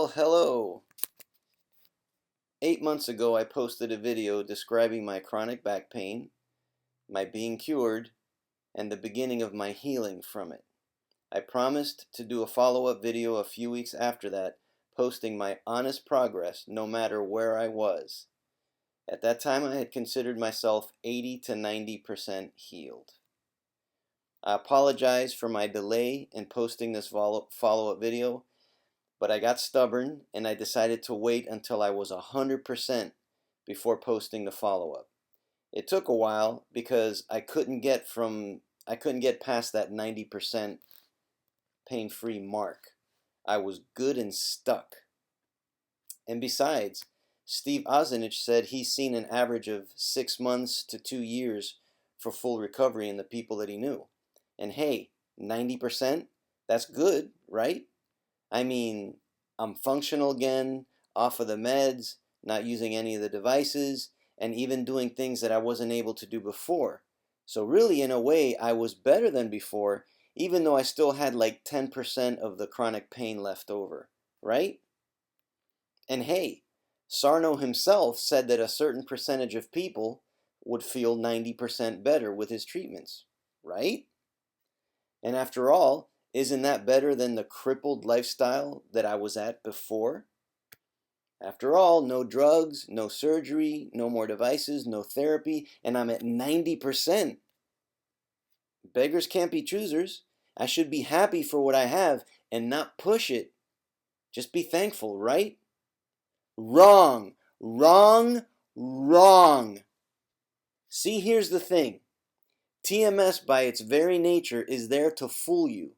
Well, hello. 8 months ago, I posted a video describing my chronic back pain, my being cured, and the beginning of my healing from it. I promised to do a follow-up video a few weeks after that, posting my honest progress no matter where I was. At that time, I had considered myself 80 to 90% healed. I apologize for my delay in posting this follow-up video, but I got stubborn and I decided to wait until I was 100% before posting the follow-up. It took a while because I couldn't get past that 90% pain-free mark. I was good and stuck. And besides, Steve Ozenich said he's seen an average of 6 months to 2 years for full recovery in the people that he knew. And hey, 90%? That's good, right? I mean, I'm functional again, off of the meds, not using any of the devices, and even doing things that I wasn't able to do before. So really, in a way, I was better than before, even though I still had like 10% of the chronic pain left over, right? And hey, Sarno himself said that a certain percentage of people would feel 90% better with his treatments, right? And after all, isn't that better than the crippled lifestyle that I was at before? After all, no drugs, no surgery, no more devices, no therapy, and I'm at 90%. Beggars can't be choosers. I should be happy for what I have and not push it. Just be thankful, right? Wrong, wrong, wrong. See, here's the thing. TMS by its very nature is there to fool you.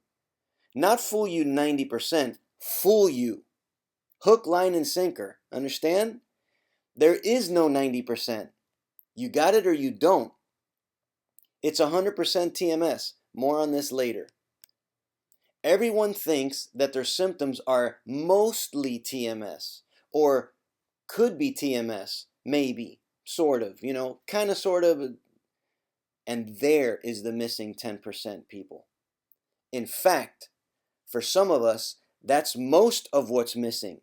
Not fool you 90%, fool you. Hook, line, and sinker. Understand? There is no 90%. You got it or you don't. It's 100% TMS. More on this later. Everyone thinks that their symptoms are mostly TMS or could be TMS, maybe, sort of, kind of, sort of. And there is the missing 10% people. In fact, for some of us, that's most of what's missing.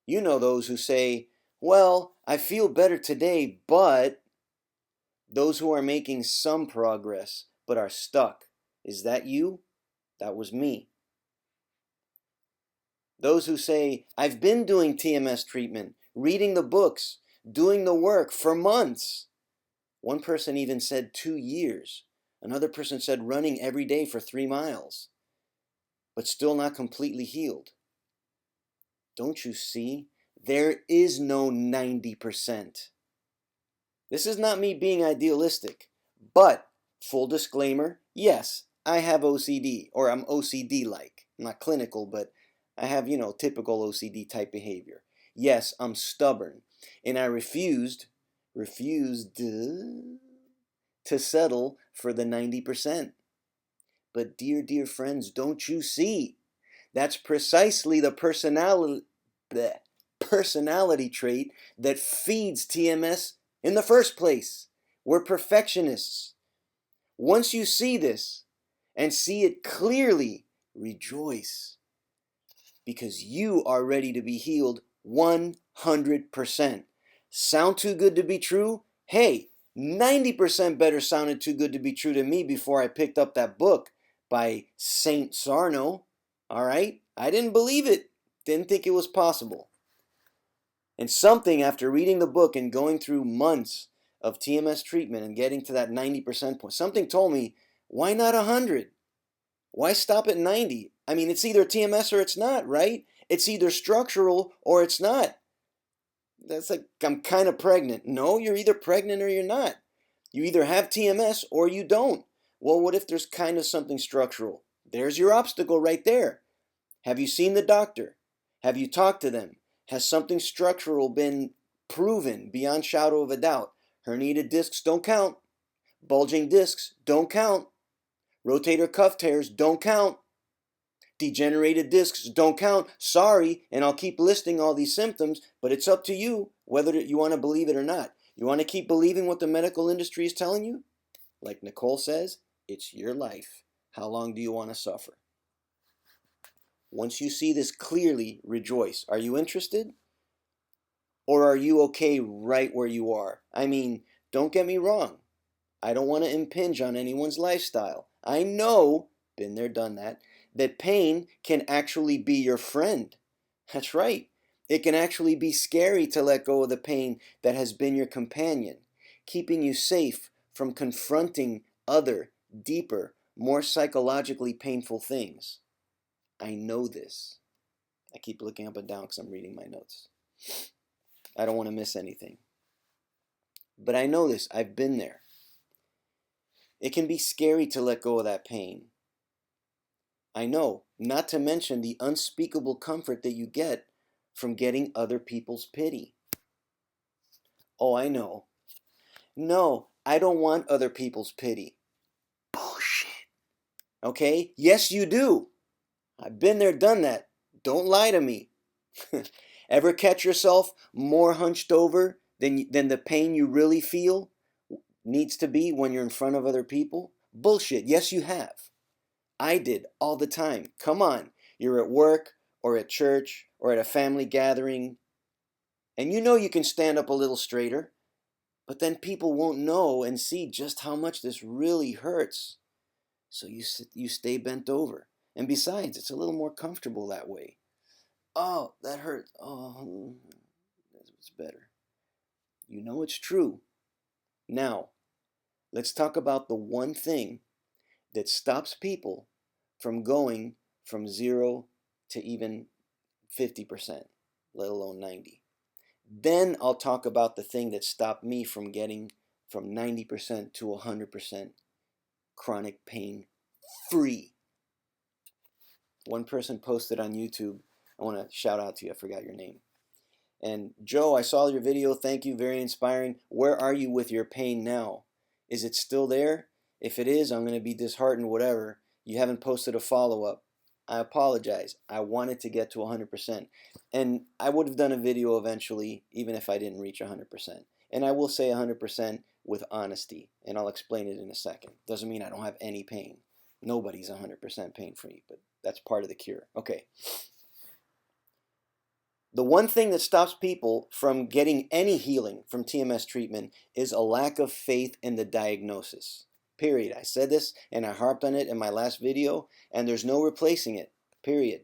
You know those who say, well, I feel better today, but those who are making some progress but are stuck. Is that you? That was me. Those who say, I've been doing TMS treatment, reading the books, doing the work for months. One person even said 2 years. Another person said running every day for 3 miles, but still not completely healed. Don't you see? There is no 90%. This is not me being idealistic, but full disclaimer, yes, I have OCD, or I'm OCD-like. I'm not clinical, but I have, typical OCD type behavior. Yes, I'm stubborn, and I refused to settle for the 90%. But dear friends, don't you see? That's precisely the personality trait that feeds TMS in the first place. We're perfectionists. Once you see this and see it clearly, rejoice, because you are ready to be healed 100%. Sound too good to be true? Hey, 90% better sounded too good to be true to me before I picked up that book by Saint Sarno. All right? I didn't believe it. Didn't think it was possible. And something after reading the book and going through months of TMS treatment and getting to that 90% point, something told me, why not 100? Why stop at 90? I mean, it's either TMS or it's not, right? It's either structural or it's not. That's like, I'm kind of pregnant. No, you're either pregnant or you're not. You either have TMS or you don't. Well, what if there's kind of something structural? There's your obstacle right there. Have you seen the doctor? Have you talked to them? Has something structural been proven beyond shadow of a doubt? Herniated discs don't count. Bulging discs don't count. Rotator cuff tears don't count. Degenerated discs don't count. Sorry, and I'll keep listing all these symptoms, but it's up to you whether you want to believe it or not. You want to keep believing what the medical industry is telling you? Like Nicole says, it's your life. How long do you want to suffer? Once you see this clearly, rejoice. Are you interested? Or are you okay right where you are? I mean, don't get me wrong. I don't want to impinge on anyone's lifestyle. I know, been there, done that pain can actually be your friend. That's right. It can actually be scary to let go of the pain that has been your companion, keeping you safe from confronting other, deeper, more psychologically painful things. I know this. I keep looking up and down because I'm reading my notes. I don't want to miss anything. But I know this. I've been there. It can be scary to let go of that pain. I know, not to mention the unspeakable comfort that you get from getting other people's pity. Oh, I know. No, I don't want other people's pity. Bullshit. Okay? Yes, you do. I've been there, done that. Don't lie to me. Ever catch yourself more hunched over than the pain you really feel needs to be when you're in front of other people? Bullshit. Yes, you have. I did all the time. Come on. You're at work or at church or at a family gathering, and you know you can stand up a little straighter, but then people won't know and see just how much this really hurts. So you stay bent over. And besides, it's a little more comfortable that way. Oh, that hurts. Oh, that's better. You know it's true. Now, let's talk about the one thing that stops people from going from 0 to even 50%, let alone 90. Then I'll talk about the thing that stopped me from getting from 90% to 100% chronic pain free. One person posted on YouTube. I want to shout out to you. I forgot your name. And Joe, I saw your video. Thank you. Very inspiring. Where are you with your pain now? Is it still there? If it is, I'm going to be disheartened, whatever. You haven't posted a follow-up. I apologize. I wanted to get to 100%. And I would have done a video eventually, even if I didn't reach 100%. And I will say 100% with honesty. And I'll explain it in a second. Doesn't mean I don't have any pain. Nobody's 100% pain-free, but that's part of the cure. Okay. The one thing that stops people from getting any healing from TMS treatment is a lack of faith in the diagnosis. Period. I said this and I harped on it in my last video, and there's no replacing it. Period.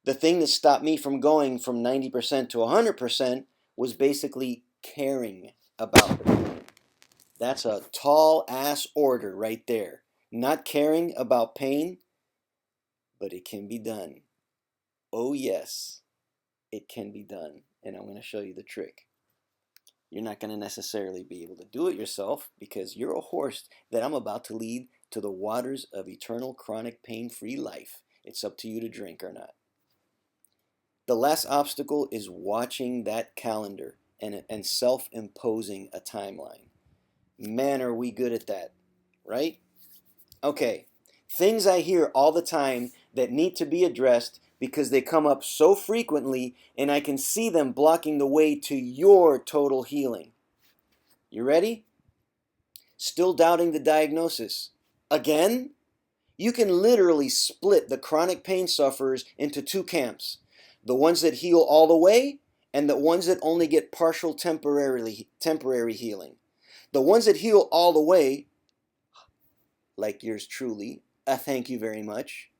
The thing that stopped me from going from 90% to 100% was basically caring about the pain. That's a tall ass order right there. Not caring about pain, but it can be done. Oh yes, it can be done. And I'm going to show you the trick. You're not going to necessarily be able to do it yourself because you're a horse that I'm about to lead to the waters of eternal chronic pain-free life. It's up to you to drink or not. The last obstacle is watching that calendar and self-imposing a timeline. Man, are we good at that, right? Okay, things I hear all the time that need to be addressed because they come up so frequently and I can see them blocking the way to your total healing. You ready? Still doubting the diagnosis? Again? You can literally split the chronic pain sufferers into two camps. The ones that heal all the way and the ones that only get partial temporary healing. The ones that heal all the way, like yours truly, thank you very much.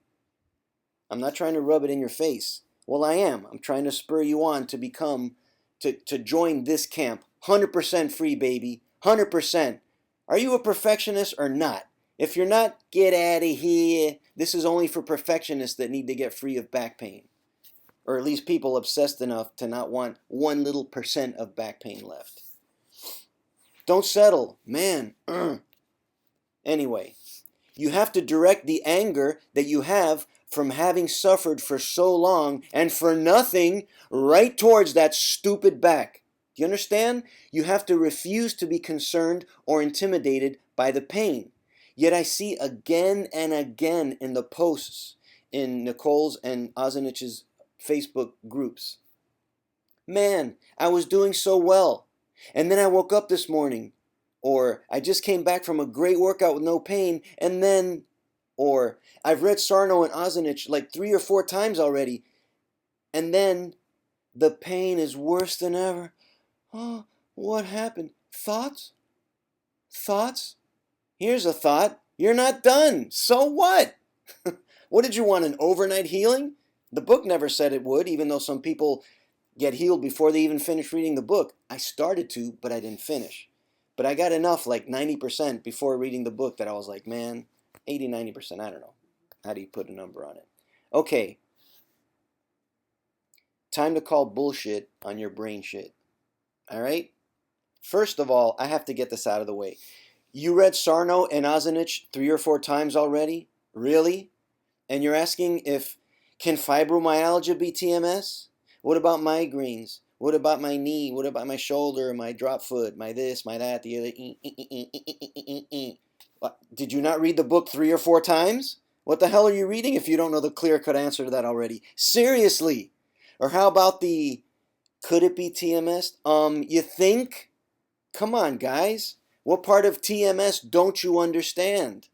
I'm not trying to rub it in your face. Well, I am. I'm trying to spur you on to join this camp. 100% free, baby. 100%. Are you a perfectionist or not? If you're not, get out of here. This is only for perfectionists that need to get free of back pain. Or at least people obsessed enough to not want 1 little % of back pain left. Don't settle. Man. Anyway, you have to direct the anger that you have from having suffered for so long and for nothing right towards that stupid back. Do you understand? You have to refuse to be concerned or intimidated by the pain. Yet I see again and again in the posts in Nicole's and Ozanich's Facebook groups. Man, I was doing so well. And then I woke up this morning. Or I just came back from a great workout with no pain, and then Or, I've read Sarno and Ozanich like 3 or 4 times already, and then the pain is worse than ever. Oh, what happened? Thoughts? Thoughts? Here's a thought. You're not done. So what? What did you want, an overnight healing? The book never said it would, even though some people get healed before they even finish reading the book. I started to, but I didn't finish. But I got enough, like 90% before reading the book, that I was like, man, 80, 90%, I don't know. How do you put a number on it? Okay. Time to call bullshit on your brain shit. All right? First of all, I have to get this out of the way. You read Sarno and Ozanich 3 or 4 times already? Really? And you're asking if, can fibromyalgia be TMS? What about migraines? What about my knee? What about my shoulder, my drop foot, my this, my that, the other? Did you not read the book 3 or 4 times? What the hell are you reading if you don't know the clear-cut answer to that already? Seriously. Or how about the, could it be TMS? You think? Come on, guys. What part of TMS don't you understand?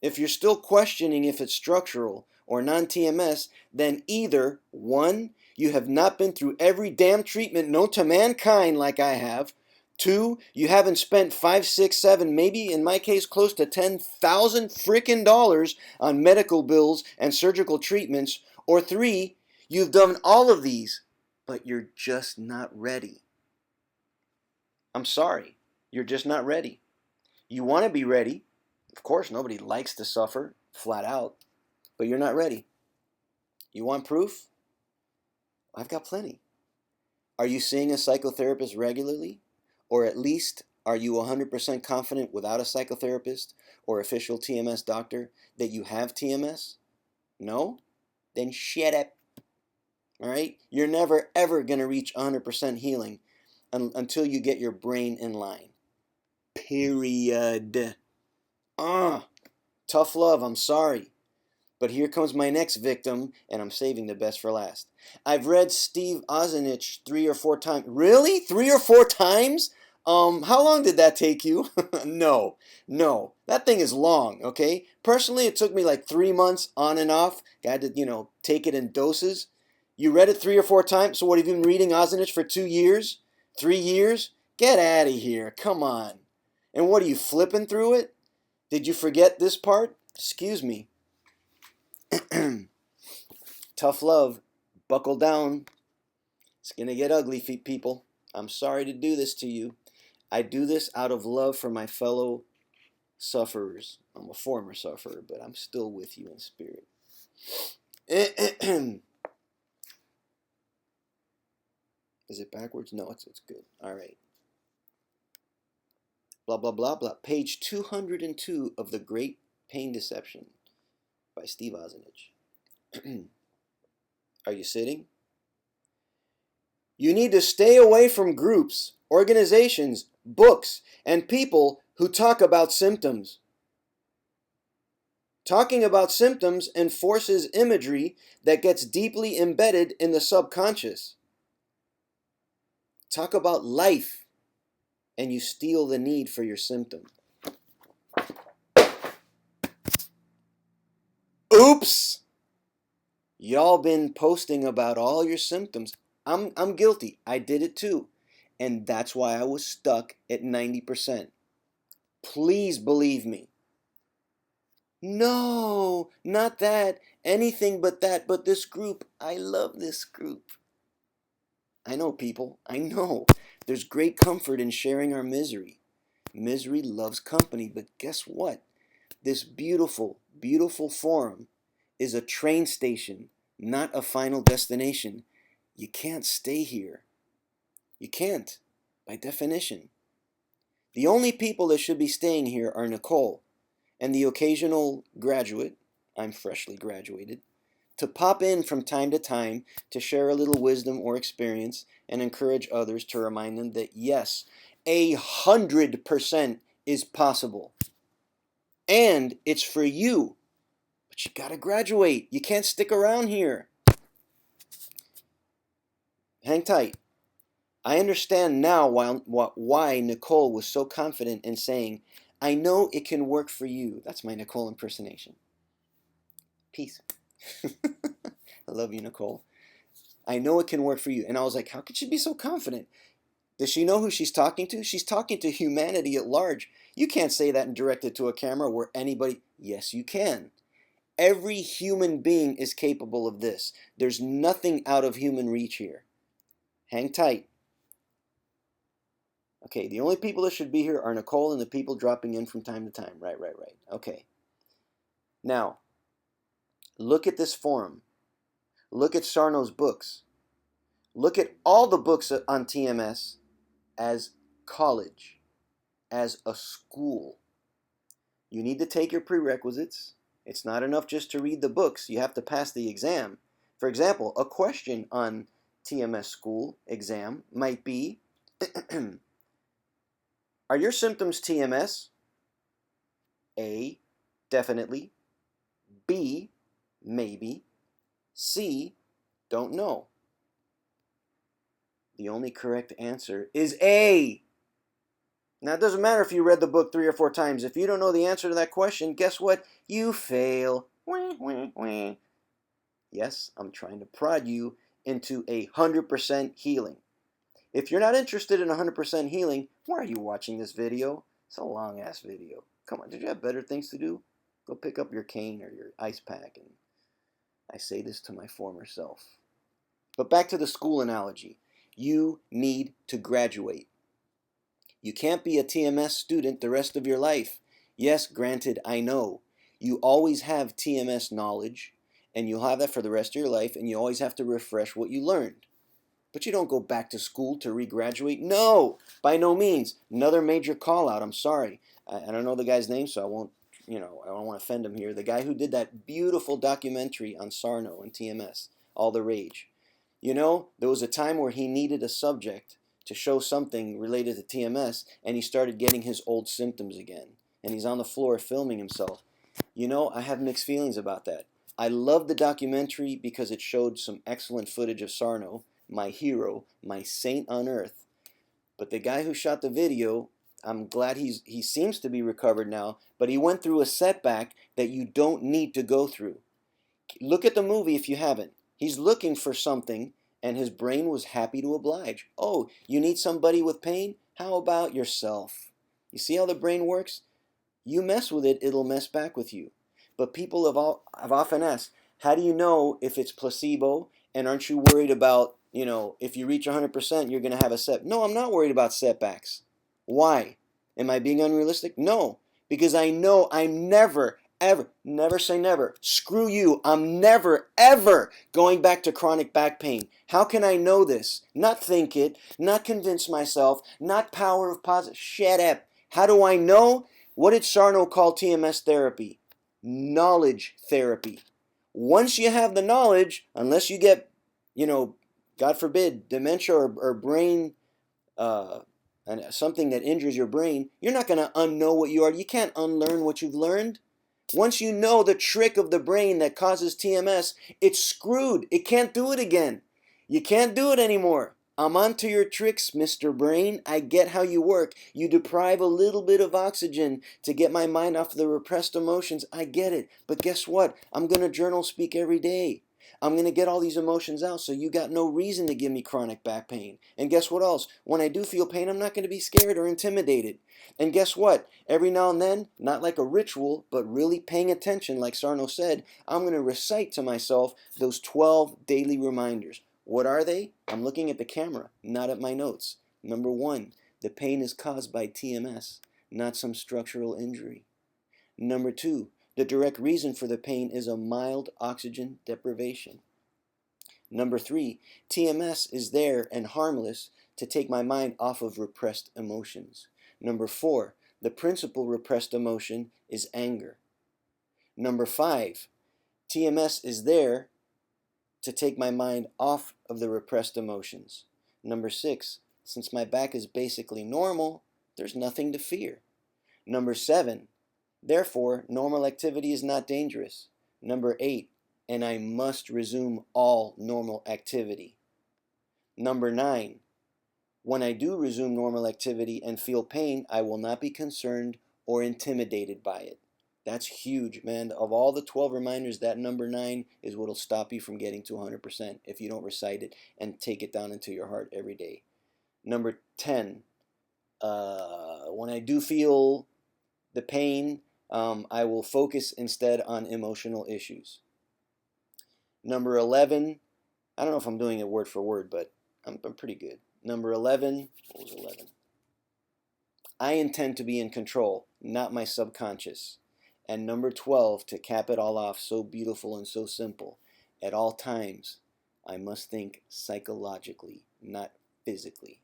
If you're still questioning if it's structural or non-TMS, then either, 1, you have not been through every damn treatment known to mankind like I have. 2, you haven't spent 5, 6, 7, maybe in my case close to $10,000 frickin' dollars on medical bills and surgical treatments. Or 3, you've done all of these, but you're just not ready. I'm sorry, you're just not ready. You want to be ready. Of course, nobody likes to suffer, flat out, but you're not ready. You want proof? I've got plenty. Are you seeing a psychotherapist regularly? Or at least, are you 100% confident without a psychotherapist or official TMS doctor that you have TMS? No? Then shut up. All right? You're never, ever going to reach 100% healing until you get your brain in line. Period. Tough love, I'm sorry. But here comes my next victim, and I'm saving the best for last. I've read Steve Ozanich 3 or 4 times. Really? 3 or 4 times? How long did that take you? No. That thing is long, okay? Personally, it took me like 3 months on and off. Got to, take it in doses. You read it 3 or 4 times? So what, have you been reading Ozanich for 2 years? 3 years? Get out of here. Come on. And what, are you flipping through it? Did you forget this part? Excuse me. Tough love. Buckle down. It's going to get ugly, people. I'm sorry to do this to you. I do this out of love for my fellow sufferers. I'm a former sufferer, but I'm still with you in spirit. Is it backwards? No, it's good. All right. Blah, blah, blah, blah. Page 202 of The Great Pain Deception by Steve Ozanich. Are you sitting? You need to stay away from groups, organizations, books, and people who talk about symptoms. Talking about symptoms enforces imagery that gets deeply embedded in the subconscious. Talk about life, and you steal the need for your symptom. Oops! Y'all been posting about all your symptoms. I'm guilty. I did it too. And that's why I was stuck at 90%. Please believe me. No, not that. Anything but that. But this group. I love this group. I know, people. I know. There's great comfort in sharing our misery. Misery loves company. But guess what? This beautiful, beautiful forum is a train station, not a final destination. You can't stay here. You can't, by definition. The only people that should be staying here are Nicole and the occasional graduate, I'm freshly graduated, to pop in from time to time to share a little wisdom or experience and encourage others, to remind them that yes, 100% is possible. And it's for you. But you gotta graduate. You can't stick around here. Hang tight. I understand now why Nicole was so confident in saying, I know it can work for you. That's my Nicole impersonation. Peace. I love you, Nicole. I know it can work for you. And I was like, how could she be so confident? Does she know who she's talking to? She's talking to humanity at large. You can't say that and direct it to a camera where anybody... Yes, you can. Every human being is capable of this. There's nothing out of human reach here. Hang tight. Okay, the only people that should be here are Nicole and the people dropping in from time to time. Right. Okay. Now, look at this forum. Look at Sarno's books. Look at all the books on TMS as college, as a school. You need to take your prerequisites. It's not enough just to read the books. You have to pass the exam. For example, a question on TMS school exam might be, are your symptoms TMS? A, definitely. B, maybe. C, don't know. The only correct answer is A. Now, it doesn't matter if you read the book 3 or 4 times. If you don't know the answer to that question, guess what? You fail. Yes, I'm trying to prod you into 100% healing. If you're not interested in 100% healing, why are you watching this video? It's a long-ass video. Come on, did you have better things to do? Go pick up your cane or your ice pack. And I say this to my former self. But back to the school analogy. You need to graduate. You can't be a TMS student the rest of your life. Yes, granted, I know. You always have TMS knowledge, and you'll have that for the rest of your life, and you always have to refresh what you learned. But you don't go back to school to regraduate. No, by no means. Another major call out. I'm sorry. I don't know the guy's name, so I won't, I don't want to offend him here. The guy who did that beautiful documentary on Sarno and TMS, All the Rage. There was a time where he needed a subject to show something related to TMS, and he started getting his old symptoms again. And he's on the floor filming himself. I have mixed feelings about that. I love the documentary because it showed some excellent footage of Sarno, my hero, my saint on earth. But the guy who shot the video, I'm glad he seems to be recovered now, but he went through a setback that you don't need to go through. Look at the movie if you haven't. He's looking for something, and his brain was happy to oblige. Oh, you need somebody with pain? How about yourself? You see how the brain works? You mess with it, it'll mess back with you. But people have often asked, how do you know if it's placebo? And aren't you worried about, if you reach 100%, you're going to have a set? No, I'm not worried about setbacks. Why? Am I being unrealistic? No, because I know I'm never, never say never. Screw you. I'm never, ever going back to chronic back pain. How can I know this? Not think it, not convince myself, not power of positive. Shut up. How do I know? What did Sarno call TMS therapy? Knowledge therapy. Once you have the knowledge, unless you get, God forbid, dementia or brain, and something that injures your brain, you're not going to unknow what you are. You can't unlearn what you've learned. Once you know the trick of the brain that causes TMS, it's screwed. It can't do it again. You can't do it anymore. I'm onto your tricks, Mr. Brain. I get how you work. You deprive a little bit of oxygen to get my mind off the repressed emotions. I get it. But guess what? I'm going to journal speak every day. I'm going to get all these emotions out, so you got no reason to give me chronic back pain. And guess what else? When I do feel pain, I'm not going to be scared or intimidated. And guess what? Every now and then, not like a ritual, but really paying attention, like Sarno said, I'm going to recite to myself those 12 daily reminders. What are they? I'm looking at the camera, not at my notes. Number 1, the pain is caused by TMS, not some structural injury. Number 2, the direct reason for the pain is a mild oxygen deprivation. Number 3, TMS is there and harmless to take my mind off of repressed emotions. Number 4, the principal repressed emotion is anger. Number 5, TMS is there to take my mind off of the repressed emotions. Number 6, since my back is basically normal, there's nothing to fear. Number 7, therefore, normal activity is not dangerous. Number 8, and I must resume all normal activity. Number 9, when I do resume normal activity and feel pain, I will not be concerned or intimidated by it. That's huge, man. Of all the 12 reminders, that number 9 is what'll stop you from getting to 100% if you don't recite it and take it down into your heart every day. Number 10, when I do feel the pain, I will focus instead on emotional issues. Number 11, I don't know if I'm doing it word for word, but I'm pretty good. Number 11, what was 11? I intend to be in control, not my subconscious. And number 12, to cap it all off, so beautiful and so simple, at all times, I must think psychologically, not physically.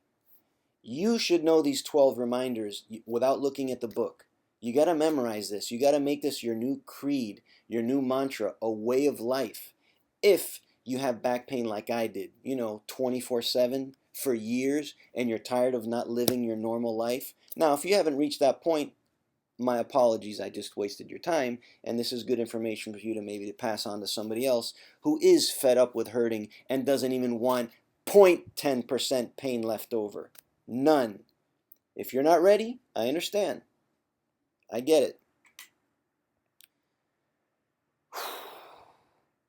You should know these 12 reminders without looking at the book. You got to memorize this. You got to make this your new creed, your new mantra, a way of life. If you have back pain like I did, 24/7 for years, and you're tired of not living your normal life. Now, if you haven't reached that point, my apologies, I just wasted your time, and this is good information for you to maybe pass on to somebody else who is fed up with hurting and doesn't even want 0.10% pain left over. None. If you're not ready, I understand. I get it.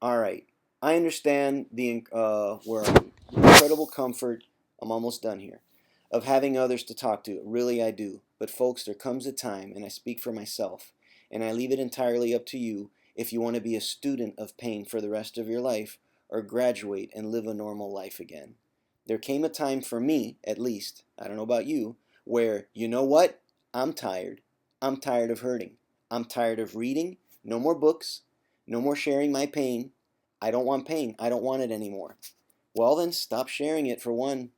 All right. I understand the incredible comfort, I'm almost done here, of having others to talk to. Really, I do. But folks, there comes a time, and I speak for myself, and I leave it entirely up to you if you want to be a student of pain for the rest of your life or graduate and live a normal life again. There came a time for me, at least, I don't know about you, where, you know what? I'm tired. I'm tired of hurting. I'm tired of reading. No more books. No more sharing my pain. I don't want pain. I don't want it anymore. Well, then stop sharing it for one.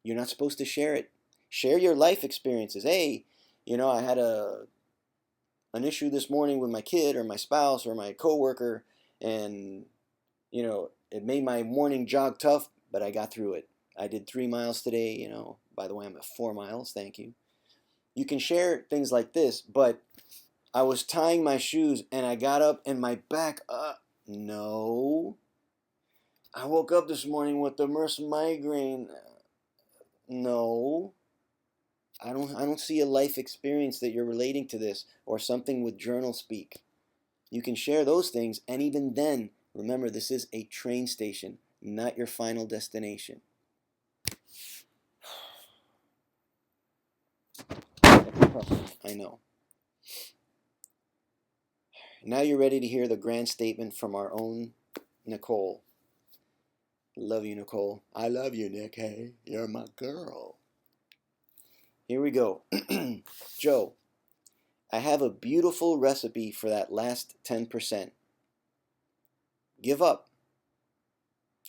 You're not supposed to share it. Share your life experiences. Hey, I had an issue this morning with my kid or my spouse or my coworker, and it made my morning jog tough, but I got through it. I did 3 miles today. By the way, I'm at 4 miles. Thank you. You can share things like this, but I was tying my shoes and I got up and my back up. No. I woke up this morning with the worst migraine. No. I don't see a life experience that you're relating to this or something with journal speak. You can share those things, and even then, remember, this is a train station, not your final destination. That's tough, I know. Now you're ready to hear the grand statement from our own Nicole. Love you, Nicole. I love you, Nick. Hey, you're my girl. Here we go. Joe, I have a beautiful recipe for that last 10%. Give up.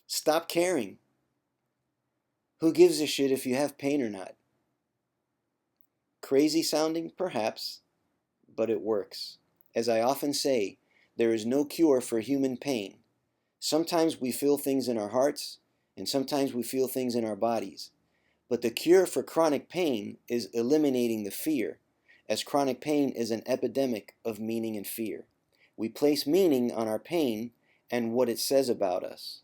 Stop caring. Who gives a shit if you have pain or not? Crazy sounding? Perhaps, but it works. As I often say, there is no cure for human pain. Sometimes we feel things in our hearts, and sometimes we feel things in our bodies. But the cure for chronic pain is eliminating the fear, as chronic pain is an epidemic of meaning and fear. We place meaning on our pain and what it says about us.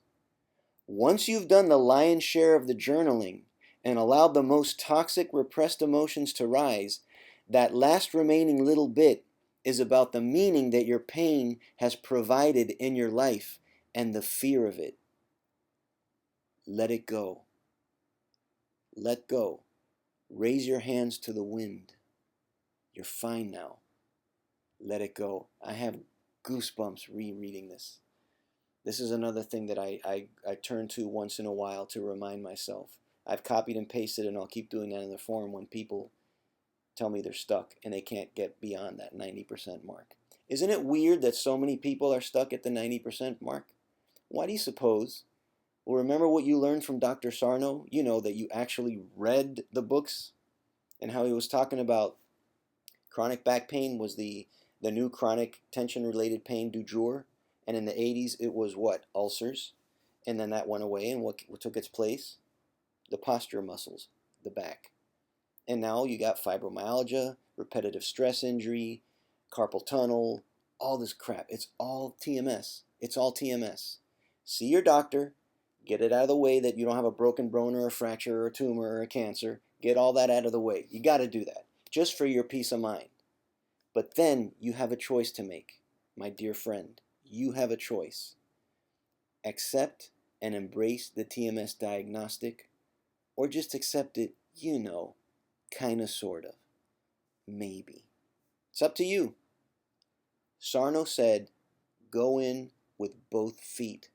Once you've done the lion's share of the journaling and allowed the most toxic repressed emotions to rise, that last remaining little bit is about the meaning that your pain has provided in your life and the fear of it. Let it go. Let go. Raise your hands to the wind. You're fine now. Let it go. I have goosebumps rereading this. This is another thing that I turn to once in a while to remind myself. I've copied and pasted, and I'll keep doing that in the forum when people tell me they're stuck and they can't get beyond that 90% mark. Isn't it weird that so many people are stuck at the 90% mark? Why do you suppose? Well, remember what you learned from Dr. Sarno? You know that you actually read the books and how he was talking about chronic back pain was the new chronic tension-related pain du jour. And in the 80s, it was what? Ulcers. And then that went away, and what took its place? The posture muscles, the back. And now you got fibromyalgia, repetitive stress injury, carpal tunnel, all this crap. It's all TMS. It's all TMS. See your doctor. Get it out of the way that you don't have a broken bone or a fracture or a tumor or a cancer. Get all that out of the way. You got to do that just for your peace of mind. But then you have a choice to make, my dear friend. You have a choice. Accept and embrace the TMS diagnostic, or just accept it, kind of, sort of, maybe. It's up to you. Sarno said, go in with both feet.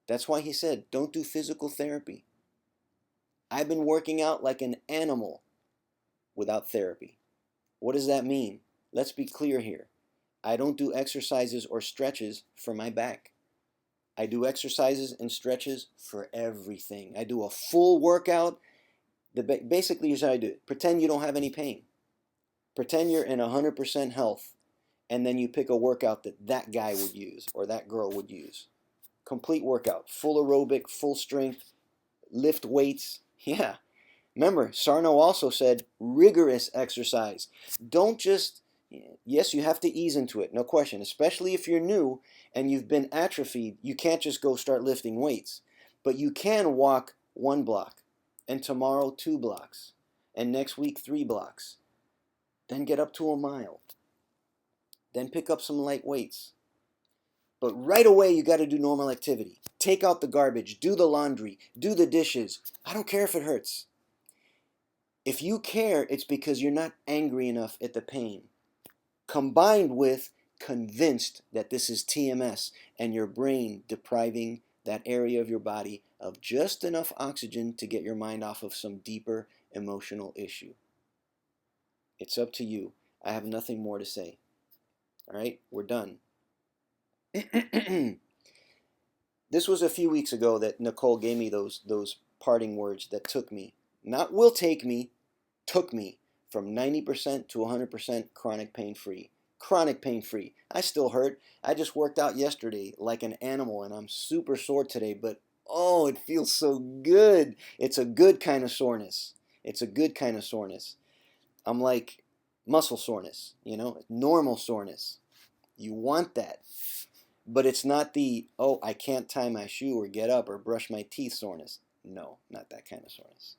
That's why he said, don't do physical therapy. I've been working out like an animal without therapy. What does that mean? Let's be clear here. I don't do exercises or stretches for my back. I do exercises and stretches for everything. I do a full workout. Basically, here's how I do it. Pretend you don't have any pain. Pretend you're in 100% health, and then you pick a workout that guy would use or that girl would use. Complete workout, full aerobic, full strength, lift weights. Yeah. Remember, Sarno also said rigorous exercise. Don't just, yes, you have to ease into it, no question, especially if you're new and you've been atrophied. You can't just go start lifting weights, but you can walk 1 block, and tomorrow 2 blocks, and next week 3 blocks. Then get up to a mile. Then pick up some light weights. But right away, you got to do normal activity. Take out the garbage, do the laundry, do the dishes. I don't care if it hurts. If you care, it's because you're not angry enough at the pain, combined with convinced that this is TMS and your brain depriving that area of your body of just enough oxygen to get your mind off of some deeper emotional issue. It's up to you. I have nothing more to say. All right, we're done. This was a few weeks ago that Nicole gave me those parting words that took me, not will take me, took me from 90% to 100% chronic pain-free. Chronic pain-free. I still hurt. I just worked out yesterday like an animal, and I'm super sore today, but oh, it feels so good. It's a good kind of soreness. It's a good kind of soreness. I'm like muscle soreness, normal soreness. You want that. But it's not the, oh, I can't tie my shoe or get up or brush my teeth soreness. No, not that kind of soreness.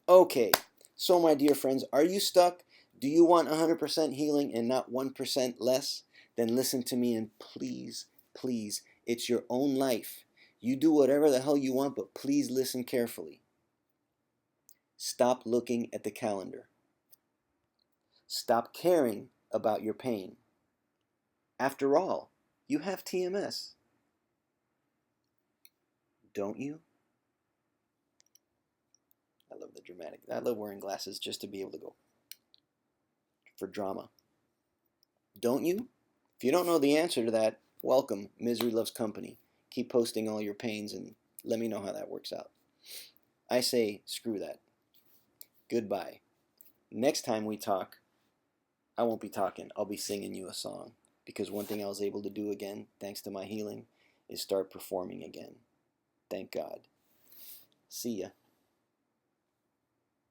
Okay, so my dear friends, are you stuck? Do you want 100% healing and not 1% less? Then listen to me and please, please, it's your own life. You do whatever the hell you want, but please listen carefully. Stop looking at the calendar. Stop caring about your pain. After all, you have TMS. Don't you? I love the dramatic. I love wearing glasses just to be able to go for drama. Don't you? If you don't know the answer to that, welcome. Misery loves company. Keep posting all your pains and let me know how that works out. I say, screw that. Goodbye. Next time we talk, I won't be talking. I'll be singing you a song. Because one thing I was able to do again, thanks to my healing, is start performing again. Thank God. See ya.